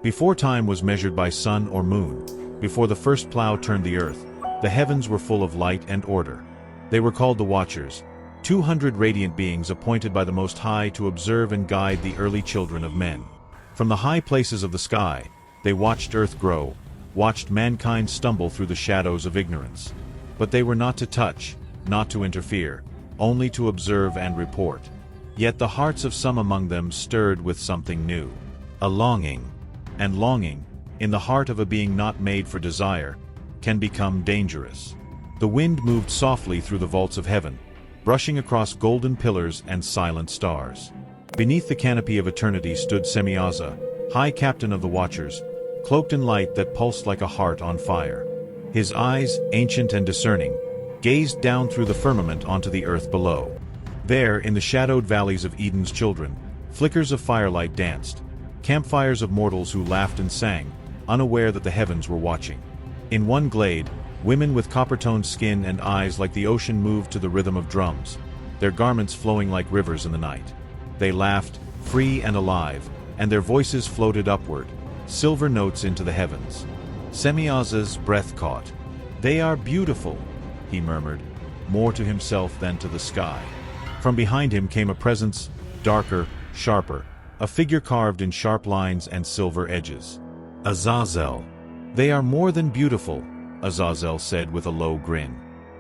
Before time was measured by sun or moon, before the first plow turned the earth, the heavens were full of light and order. They were called the Watchers, 200 radiant beings appointed by the Most High to observe and guide the early children of men. From the high places of the sky, they watched earth grow, watched mankind stumble through the shadows of ignorance. But they were not to touch, not to interfere, only to observe and report. Yet the hearts of some among them stirred with something new. A longing. And longing, in the heart of a being not made for desire, can become dangerous. The wind moved softly through the vaults of heaven, brushing across golden pillars and silent stars. Beneath the canopy of eternity stood Semyaza, High Captain of the Watchers, cloaked in light that pulsed like a heart on fire. His eyes, ancient and discerning, gazed down through the firmament onto the earth below. There, in the shadowed valleys of Eden's children, flickers of firelight danced, campfires of mortals who laughed and sang, unaware that the heavens were watching. In one glade, women with copper-toned skin and eyes like the ocean moved to the rhythm of drums, their garments flowing like rivers in the night. They laughed, free and alive, and their voices floated upward, silver notes into the heavens. Semyaza's breath caught. "They are beautiful," he murmured, more to himself than to the sky. From behind him came a presence, darker, sharper, a figure carved in sharp lines and silver edges. Azazel. "They are more than beautiful," Azazel said with a low grin.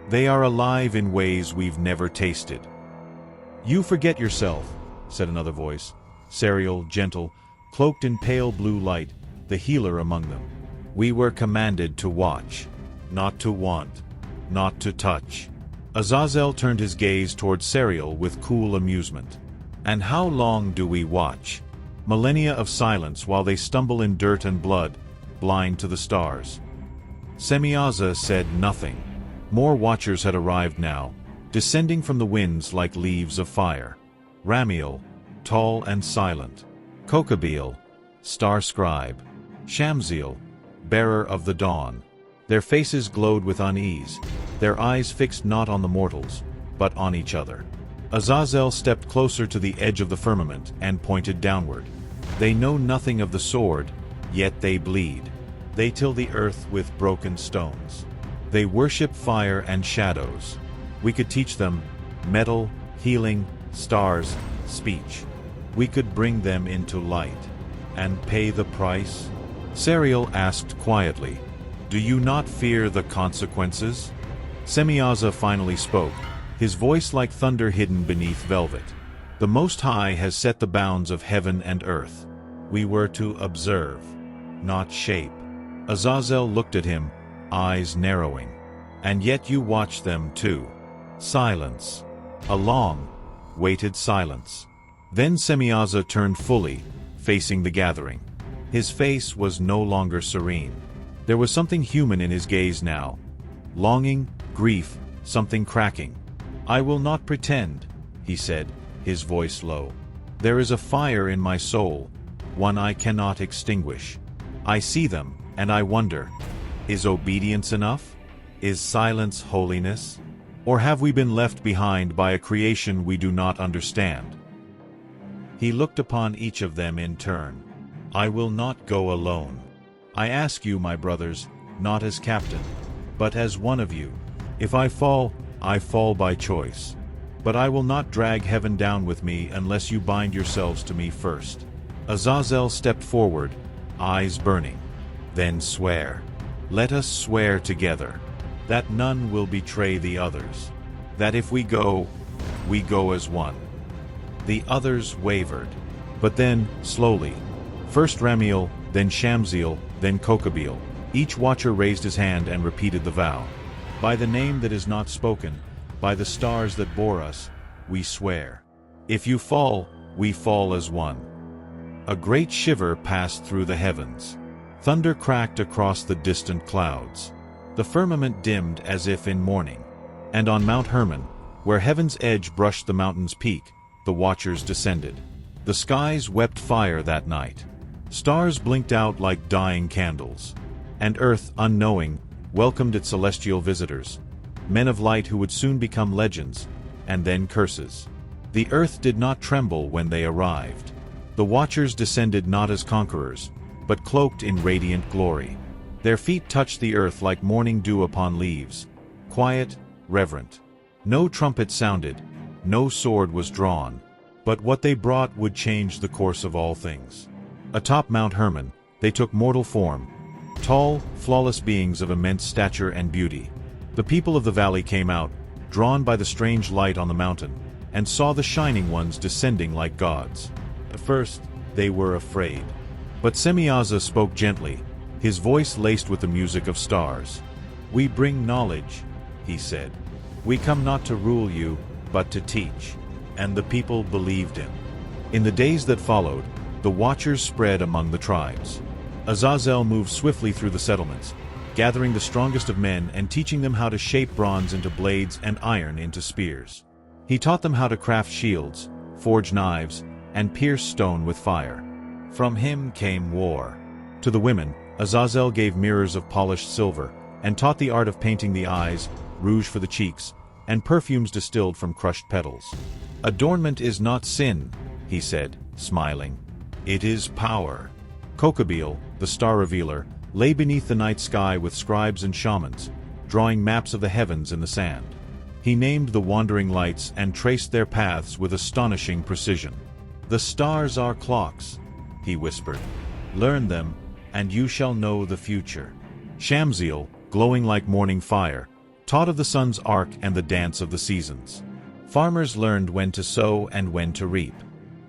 "They are alive in ways we've never tasted." "You forget yourself," said another voice, serial, gentle, cloaked in pale blue light, the healer among them. "We were commanded to watch, not to want, not to touch." Azazel turned his gaze toward Serial with cool amusement. "And how long do we watch? Millennia of silence while they stumble in dirt and blood, blind to the stars." Semyaza said nothing. More watchers had arrived now, descending from the winds like leaves of fire. Ramiel, tall and silent. Kokabeel, star scribe. Shamziel, bearer of the dawn. Their faces glowed with unease, their eyes fixed not on the mortals, but on each other. Azazel stepped closer to the edge of the firmament and pointed downward. "They know nothing of the sword, yet they bleed. They till the earth with broken stones. They worship fire and shadows. We could teach them metal, healing, stars, speech. We could bring them into light. And pay the price?" Serial asked quietly, "Do you not fear the consequences?" Semyaza finally spoke, his voice like thunder hidden beneath velvet. "The Most High has set the bounds of heaven and earth. We were to observe, not shape." Azazel looked at him, eyes narrowing. "And yet you watch them too." Silence. A long, weighted silence. Then Semyaza turned fully, facing the gathering. His face was no longer serene. There was something human in his gaze now. Longing, grief, something cracking. "I will not pretend," he said, his voice low. "There is a fire in my soul, one I cannot extinguish. I see them, and I wonder, is obedience enough? Is silence holiness? Or have we been left behind by a creation we do not understand?" He looked upon each of them in turn. "I will not go alone. I ask you, my brothers, not as captain, but as one of you. If I fall by choice. But I will not drag heaven down with me unless you bind yourselves to me first." Azazel stepped forward, eyes burning. "Then swear. Let us swear together. That none will betray the others. That if we go as one." The others wavered. But then, slowly, first Ramiel, then Shamziel, then Kokabeel, each watcher raised his hand and repeated the vow. "By the name that is not spoken, by the stars that bore us, we swear. If you fall, we fall as one." A great shiver passed through the heavens. Thunder cracked across the distant clouds. The firmament dimmed as if in mourning. And on Mount Hermon, where heaven's edge brushed the mountain's peak, the watchers descended. The skies wept fire that night. Stars blinked out like dying candles. And earth, unknowing, welcomed its celestial visitors, men of light who would soon become legends, and then curses. The earth did not tremble when they arrived. The watchers descended not as conquerors, but cloaked in radiant glory. Their feet touched the earth like morning dew upon leaves, quiet, reverent. No trumpet sounded, no sword was drawn, but what they brought would change the course of all things. Atop Mount Hermon, they took mortal form, tall, flawless beings of immense stature and beauty. The people of the valley came out, drawn by the strange light on the mountain, and saw the shining ones descending like gods. At first, they were afraid. But Semyaza spoke gently, his voice laced with the music of stars. "We bring knowledge," he said. "We come not to rule you, but to teach." And the people believed him. In the days that followed, the Watchers spread among the tribes. Azazel moved swiftly through the settlements, gathering the strongest of men and teaching them how to shape bronze into blades and iron into spears. He taught them how to craft shields, forge knives, and pierce stone with fire. From him came war. To the women, Azazel gave mirrors of polished silver, and taught the art of painting the eyes, rouge for the cheeks, and perfumes distilled from crushed petals. "Adornment is not sin," he said, smiling. "It is power." Kokabeel, the star revealer, lay beneath the night sky with scribes and shamans, drawing maps of the heavens in the sand. He named the wandering lights and traced their paths with astonishing precision. "The stars are clocks," he whispered. "Learn them, and you shall know the future." Shamsiel, glowing like morning fire, taught of the sun's arc and the dance of the seasons. Farmers learned when to sow and when to reap.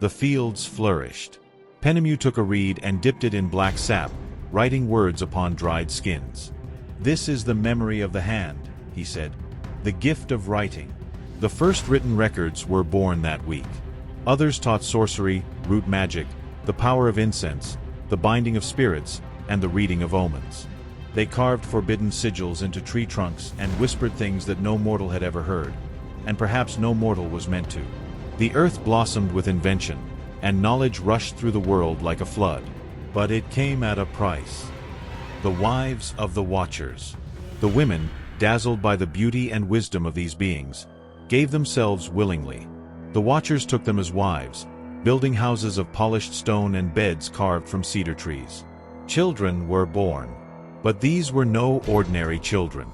The fields flourished. Penemu took a reed and dipped it in black sap, writing words upon dried skins. "This is the memory of the hand," he said, "the gift of writing." The first written records were born that week. Others taught sorcery, root magic, the power of incense, the binding of spirits, and the reading of omens. They carved forbidden sigils into tree trunks and whispered things that no mortal had ever heard, and perhaps no mortal was meant to. The earth blossomed with invention, and knowledge rushed through the world like a flood. But it came at a price. The wives of the Watchers. The women, dazzled by the beauty and wisdom of these beings, gave themselves willingly. The Watchers took them as wives, building houses of polished stone and beds carved from cedar trees. Children were born. But these were no ordinary children.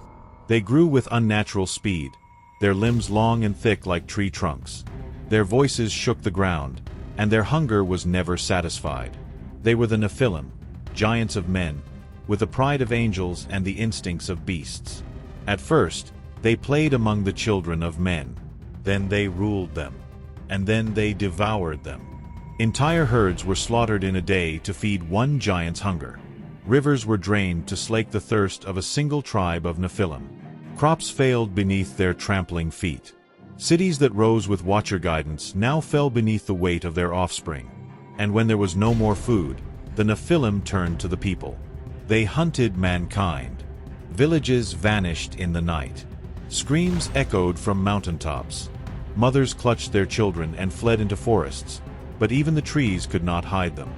They grew with unnatural speed, their limbs long and thick like tree trunks. Their voices shook the ground, and their hunger was never satisfied. They were the Nephilim, giants of men, with the pride of angels and the instincts of beasts. At first, they played among the children of men. Then they ruled them. And then they devoured them. Entire herds were slaughtered in a day to feed one giant's hunger. Rivers were drained to slake the thirst of a single tribe of Nephilim. Crops failed beneath their trampling feet. Cities that rose with Watcher guidance now fell beneath the weight of their offspring. And when there was no more food, the Nephilim turned to the people. They hunted mankind. Villages vanished in the night. Screams echoed from mountaintops. Mothers clutched their children and fled into forests, but even the trees could not hide them.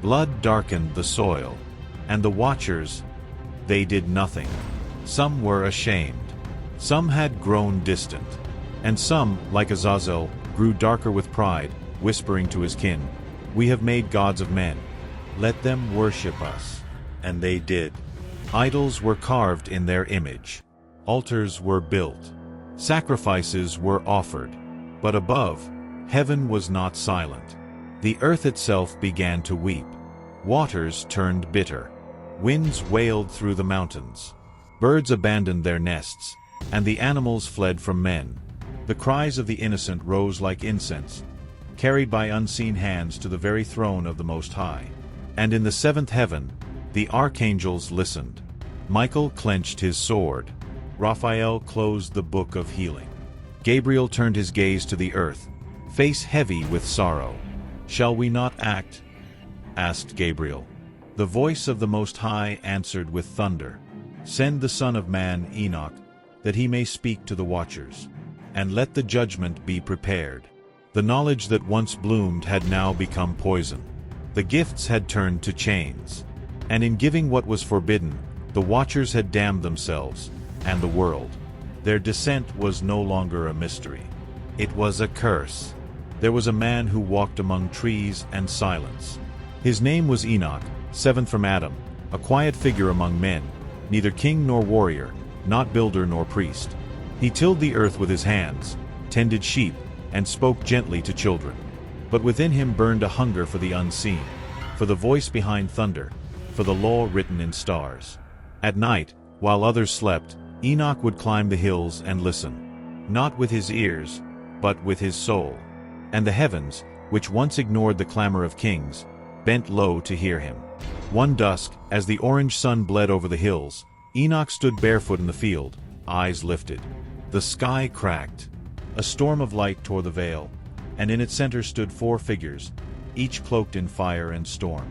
Blood darkened the soil. And the Watchers, they did nothing. Some were ashamed. Some had grown distant. And some, like Azazel, grew darker with pride, whispering to his kin, "We have made gods of men. Let them worship us." And they did. Idols were carved in their image. Altars were built. Sacrifices were offered. But above, heaven was not silent. The earth itself began to weep. Waters turned bitter. Winds wailed through the mountains. Birds abandoned their nests, and the animals fled from men. The cries of the innocent rose like incense, carried by unseen hands to the very throne of the Most High. And in the seventh heaven, the archangels listened. Michael clenched his sword. Raphael closed the book of healing. Gabriel turned his gaze to the earth, face heavy with sorrow. "Shall we not act?" asked Gabriel. The voice of the Most High answered with thunder. "Send the Son of Man, Enoch, that he may speak to the Watchers. And let the judgment be prepared." The knowledge that once bloomed had now become poison. The gifts had turned to chains. And in giving what was forbidden, the Watchers had damned themselves, and the world. Their descent was no longer a mystery. It was a curse. There was a man who walked among trees and silence. His name was Enoch, seventh from Adam, a quiet figure among men, neither king nor warrior, not builder nor priest. He tilled the earth with his hands, tended sheep, and spoke gently to children. But within him burned a hunger for the unseen, for the voice behind thunder, for the law written in stars. At night, while others slept, Enoch would climb the hills and listen, not with his ears, but with his soul. And the heavens, which once ignored the clamor of kings, bent low to hear him. One dusk, as the orange sun bled over the hills, Enoch stood barefoot in the field, eyes lifted. The sky cracked. A storm of light tore the veil, and in its center stood four figures, each cloaked in fire and storm.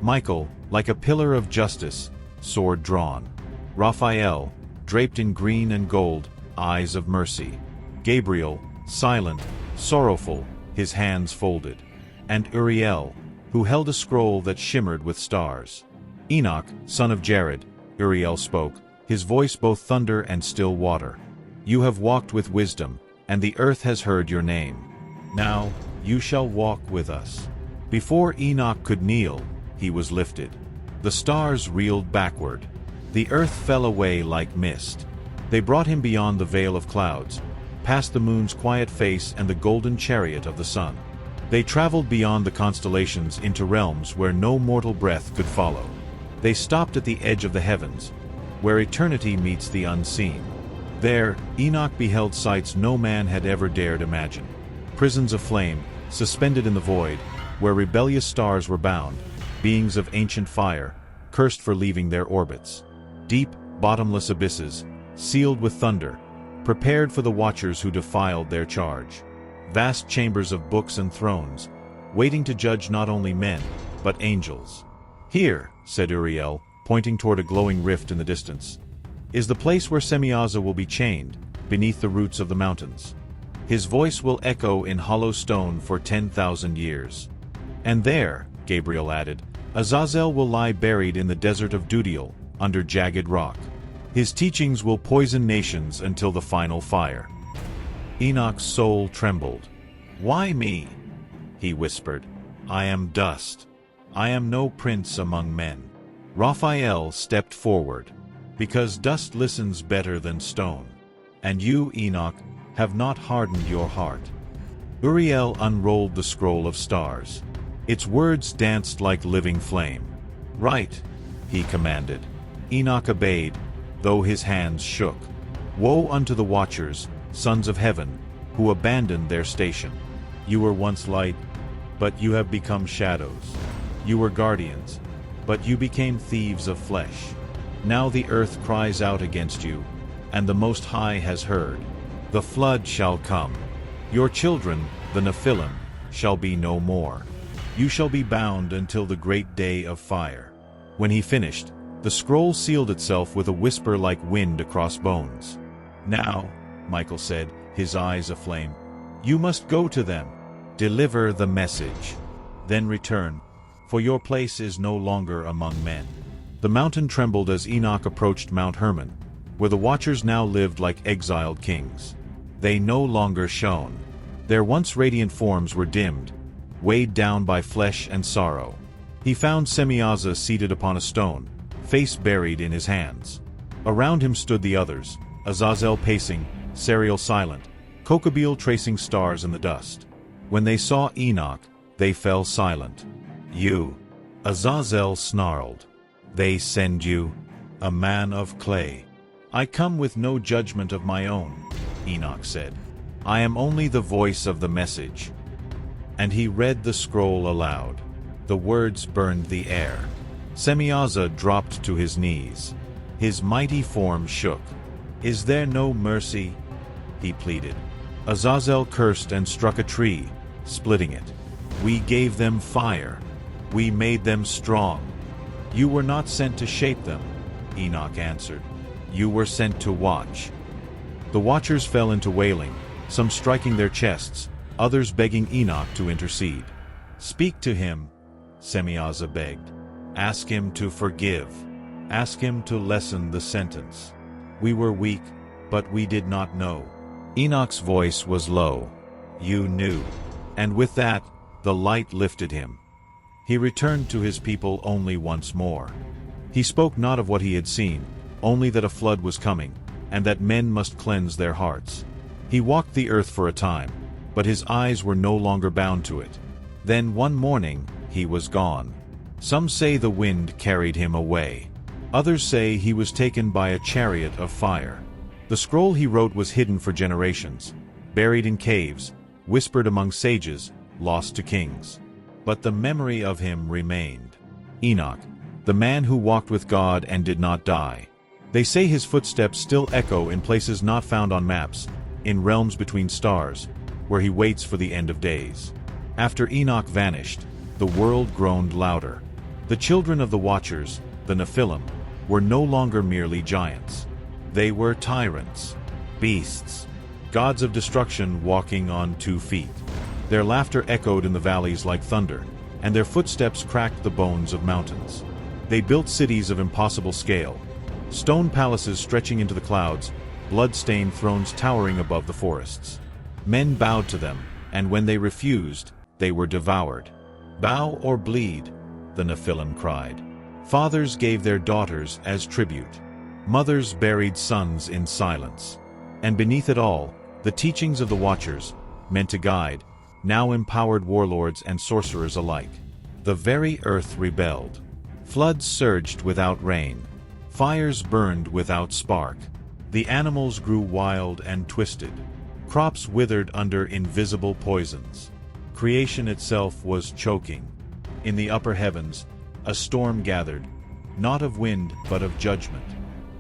Michael, like a pillar of justice, sword drawn. Raphael, draped in green and gold, eyes of mercy. Gabriel, silent, sorrowful, his hands folded. And Uriel, who held a scroll that shimmered with stars. Enoch, son of Jared, Uriel spoke, his voice both thunder and still water. You have walked with wisdom, and the earth has heard your name. Now, you shall walk with us. Before Enoch could kneel, he was lifted. The stars reeled backward. The earth fell away like mist. They brought him beyond the veil of clouds, past the moon's quiet face and the golden chariot of the sun. They traveled beyond the constellations into realms where no mortal breath could follow. They stopped at the edge of the heavens, where eternity meets the unseen. There, Enoch beheld sights no man had ever dared imagine. Prisons of flame, suspended in the void, where rebellious stars were bound, beings of ancient fire, cursed for leaving their orbits. Deep, bottomless abysses, sealed with thunder, prepared for the watchers who defiled their charge. Vast chambers of books and thrones, waiting to judge not only men, but angels. Here, said Uriel, pointing toward a glowing rift in the distance, is the place where Semyaza will be chained, beneath the roots of the mountains. His voice will echo in hollow stone for 10,000 years. And there, Gabriel added, Azazel will lie buried in the desert of Dudiel, under jagged rock. His teachings will poison nations until the final fire. Enoch's soul trembled. Why me? He whispered. I am dust. I am no prince among men. Raphael stepped forward. Because dust listens better than stone. And you, Enoch, have not hardened your heart. Uriel unrolled the scroll of stars. Its words danced like living flame. Write, he commanded. Enoch obeyed, though his hands shook. Woe unto the watchers, sons of heaven, who abandoned their station. You were once light, but you have become shadows. You were guardians, but you became thieves of flesh. Now the earth cries out against you, and the Most High has heard. The flood shall come. Your children, the Nephilim, shall be no more. You shall be bound until the great day of fire. When he finished, the scroll sealed itself with a whisper like wind across bones. Now, Michael said, his eyes aflame, you must go to them. Deliver the message. Then return, for your place is no longer among men. The mountain trembled as Enoch approached Mount Hermon, where the watchers now lived like exiled kings. They no longer shone. Their once radiant forms were dimmed, weighed down by flesh and sorrow. He found Semyaza seated upon a stone, face buried in his hands. Around him stood the others, Azazel pacing, Sariel silent, Kokabeel tracing stars in the dust. When they saw Enoch, they fell silent. You, Azazel snarled. They send you, a man of clay. I come with no judgment of my own, Enoch said. I am only the voice of the message. And he read the scroll aloud. The words burned the air. Semyaza dropped to his knees. His mighty form shook. Is there no mercy? He pleaded. Azazel cursed and struck a tree, splitting it. We gave them fire. We made them strong. You were not sent to shape them, Enoch answered. You were sent to watch. The watchers fell into wailing, some striking their chests, others begging Enoch to intercede. Speak to him, Semyaza begged. Ask him to forgive. Ask him to lessen the sentence. We were weak, but we did not know. Enoch's voice was low. You knew. And with that, the light lifted him. He returned to his people only once more. He spoke not of what he had seen, only that a flood was coming, and that men must cleanse their hearts. He walked the earth for a time, but his eyes were no longer bound to it. Then one morning, he was gone. Some say the wind carried him away. Others say he was taken by a chariot of fire. The scroll he wrote was hidden for generations, buried in caves, whispered among sages, lost to kings. But the memory of him remained. Enoch, the man who walked with God and did not die. They say his footsteps still echo in places not found on maps, in realms between stars, where he waits for the end of days. After Enoch vanished, the world groaned louder. The children of the Watchers, the Nephilim, were no longer merely giants. They were tyrants, beasts, gods of destruction walking on 2 feet. Their laughter echoed in the valleys like thunder, and their footsteps cracked the bones of mountains. They built cities of impossible scale, stone palaces stretching into the clouds, blood-stained thrones towering above the forests. Men bowed to them, and when they refused, they were devoured. "Bow or bleed," the Nephilim cried. Fathers gave their daughters as tribute. Mothers buried sons in silence. And beneath it all, the teachings of the Watchers, meant to guide, now empowered warlords and sorcerers alike. The very earth rebelled. Floods surged without rain. Fires burned without spark. The animals grew wild and twisted. Crops withered under invisible poisons. Creation itself was choking. In the upper heavens, a storm gathered, not of wind but of judgment.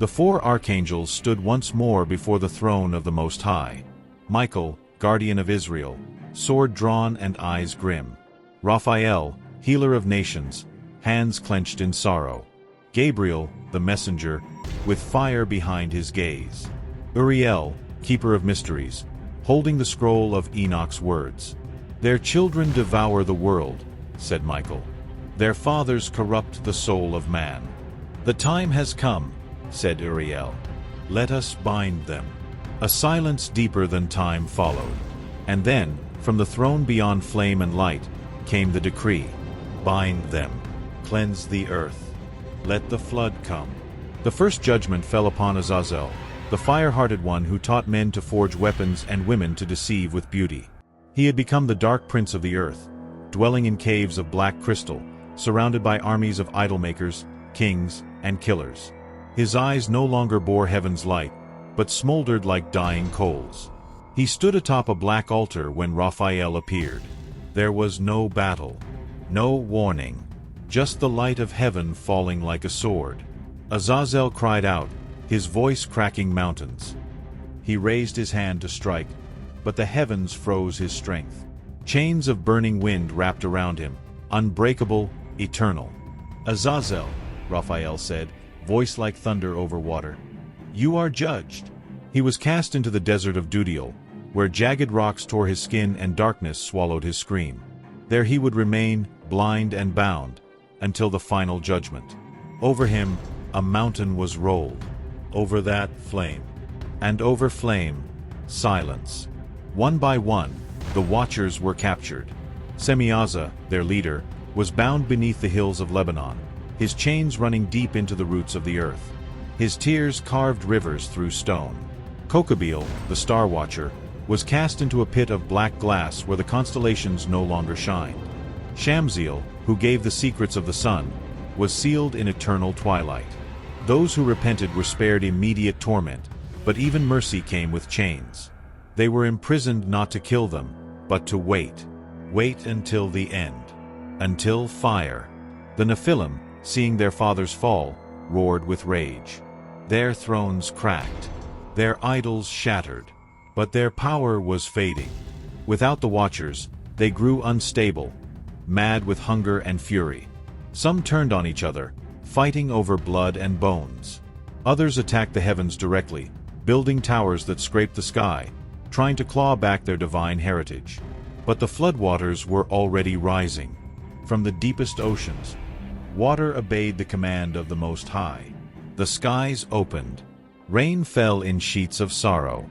The 4 archangels stood once more before the throne of the Most High. Michael, guardian of Israel, sword drawn and eyes grim. Raphael, healer of nations, hands clenched in sorrow. Gabriel, the messenger, with fire behind his gaze. Uriel, keeper of mysteries, holding the scroll of Enoch's words. "Their children devour the world," said Michael. "Their fathers corrupt the soul of man." "The time has come," said Uriel. "Let us bind them." A silence deeper than time followed. And then, from the throne beyond flame and light, came the decree. "Bind them. Cleanse the earth. Let the flood come." The first judgment fell upon Azazel, the fire-hearted one who taught men to forge weapons and women to deceive with beauty. He had become the dark prince of the earth, dwelling in caves of black crystal, surrounded by armies of idol-makers, kings, and killers. His eyes no longer bore heaven's light, but smoldered like dying coals. He stood atop a black altar when Raphael appeared. There was no battle, no warning, just the light of heaven falling like a sword. Azazel cried out, his voice cracking mountains. He raised his hand to strike, but the heavens froze his strength. Chains of burning wind wrapped around him, unbreakable, eternal. "Azazel," Raphael said, voice like thunder over water, "you are judged." He was cast into the desert of Dudiel, where jagged rocks tore his skin and darkness swallowed his scream. There he would remain, blind and bound, until the final judgment. Over him, a mountain was rolled. Over that, flame. And over flame, silence. One by one, the Watchers were captured. Semyaza, their leader, was bound beneath the hills of Lebanon, his chains running deep into the roots of the earth. His tears carved rivers through stone. Kokabeel, the Star Watcher, was cast into a pit of black glass where the constellations no longer shined. Shamziel, who gave the secrets of the sun, was sealed in eternal twilight. Those who repented were spared immediate torment, but even mercy came with chains. They were imprisoned not to kill them, but to wait. Wait until the end. Until fire. The Nephilim, seeing their fathers fall, roared with rage. Their thrones cracked. Their idols shattered. But their power was fading. Without the Watchers, they grew unstable, mad with hunger and fury. Some turned on each other, fighting over blood and bones. Others attacked the heavens directly, building towers that scraped the sky, trying to claw back their divine heritage. But the floodwaters were already rising. From the deepest oceans, water obeyed the command of the Most High. The skies opened. Rain fell in sheets of sorrow.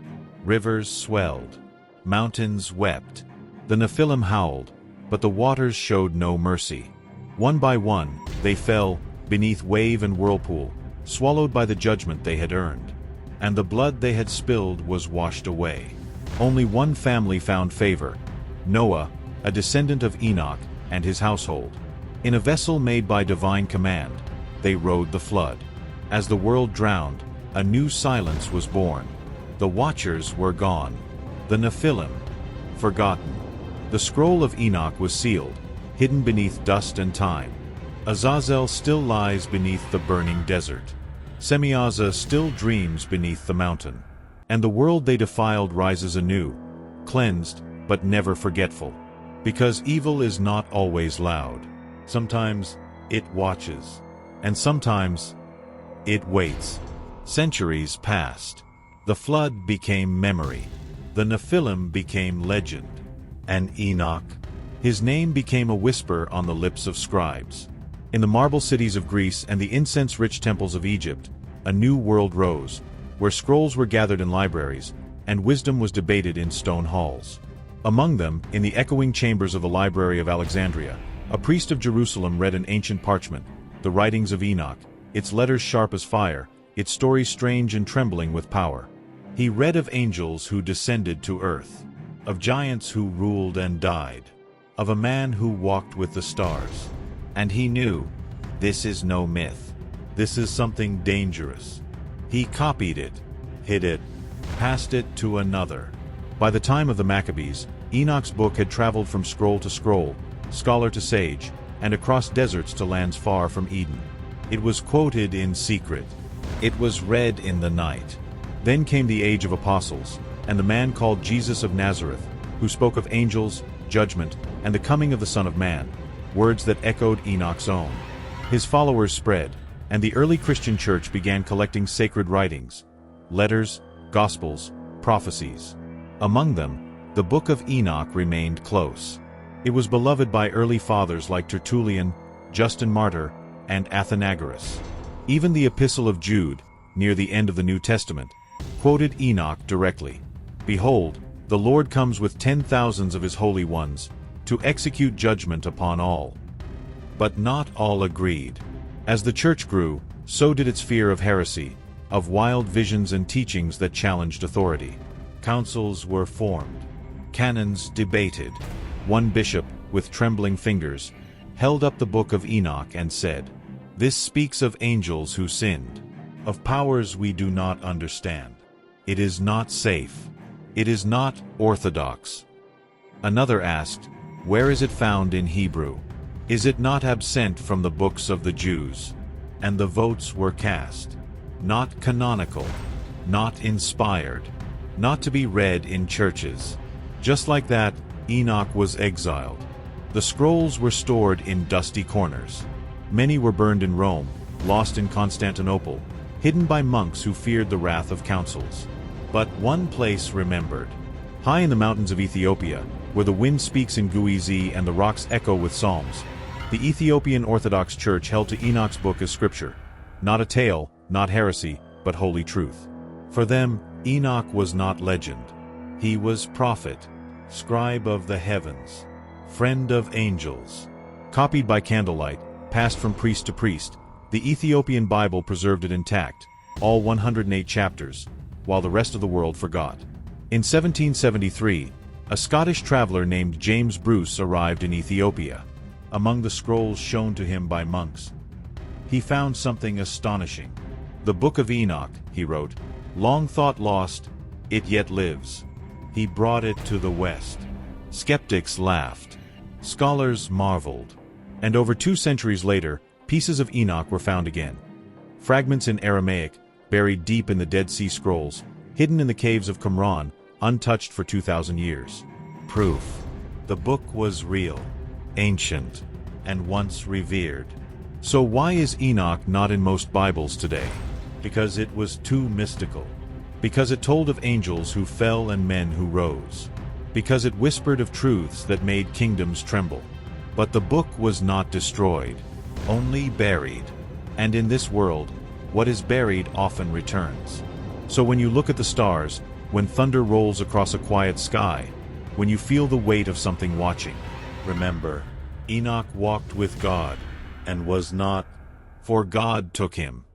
Rivers swelled. Mountains wept. The Nephilim howled, but the waters showed no mercy. One by one, they fell, beneath wave and whirlpool, swallowed by the judgment they had earned. And the blood they had spilled was washed away. Only one family found favor: Noah, a descendant of Enoch, and his household. In a vessel made by divine command, they rode the flood. As the world drowned, a new silence was born. The Watchers were gone. The Nephilim, forgotten. The scroll of Enoch was sealed, hidden beneath dust and time. Azazel still lies beneath the burning desert. Semyaza still dreams beneath the mountain. And the world they defiled rises anew, cleansed but never forgetful. Because evil is not always loud. Sometimes it watches, and sometimes it waits. Centuries passed. The flood became memory. The Nephilim became legend. And Enoch, his name became a whisper on the lips of scribes. In the marble cities of Greece and the incense-rich temples of Egypt, a new world rose, where scrolls were gathered in libraries, and wisdom was debated in stone halls. Among them, in the echoing chambers of the Library of Alexandria, a priest of Jerusalem read an ancient parchment, the writings of Enoch, its letters sharp as fire, its stories strange and trembling with power. He read of angels who descended to earth, of giants who ruled and died, of a man who walked with the stars. And he knew, this is no myth. This is something dangerous. He copied it, hid it, passed it to another. By the time of the Maccabees, Enoch's book had traveled from scroll to scroll, scholar to sage, and across deserts to lands far from Eden. It was quoted in secret. It was read in the night. Then came the age of apostles, and the man called Jesus of Nazareth, who spoke of angels, judgment, and the coming of the Son of Man, words that echoed Enoch's own. His followers spread, and the early Christian church began collecting sacred writings, letters, gospels, prophecies. Among them, the Book of Enoch remained close. It was beloved by early fathers like Tertullian, Justin Martyr, and Athenagoras. Even the Epistle of Jude, near the end of the New Testament, quoted Enoch directly. Behold, the Lord comes with 10,000s of his holy ones, to execute judgment upon all. But not all agreed. As the church grew, so did its fear of heresy, of wild visions and teachings that challenged authority. Councils were formed. Canons debated. One bishop, with trembling fingers, held up the Book of Enoch and said, "This speaks of angels who sinned, of powers we do not understand. It is not safe. It is not orthodox." Another asked, "Where is it found in Hebrew? Is it not absent from the books of the Jews?" And the votes were cast. Not canonical, not inspired, not to be read in churches. Just like that, Enoch was exiled. The scrolls were stored in dusty corners. Many were burned in Rome, lost in Constantinople, hidden by monks who feared the wrath of councils. But one place remembered. High in the mountains of Ethiopia, where the wind speaks in Guizi and the rocks echo with psalms, the Ethiopian Orthodox Church held to Enoch's book as scripture. Not a tale, not heresy, but holy truth. For them, Enoch was not legend. He was prophet, scribe of the heavens, friend of angels. Copied by candlelight, passed from priest to priest, the Ethiopian Bible preserved it intact, all 108 chapters, while the rest of the world forgot. In 1773, a Scottish traveler named James Bruce arrived in Ethiopia. Among the scrolls shown to him by monks, he found something astonishing. "The Book of Enoch," he wrote, "long thought lost, it yet lives." He brought it to the West. Skeptics laughed. Scholars marveled. And over 2 centuries later, pieces of Enoch were found again. Fragments in Aramaic, buried deep in the Dead Sea Scrolls, hidden in the caves of Qumran, untouched for 2,000 years. Proof. The book was real, ancient, and once revered. So why is Enoch not in most Bibles today? Because it was too mystical. Because it told of angels who fell and men who rose. Because it whispered of truths that made kingdoms tremble. But the book was not destroyed, only buried. And in this world, what is buried often returns. So when you look at the stars, when thunder rolls across a quiet sky, when you feel the weight of something watching, remember, Enoch walked with God, and was not, for God took him.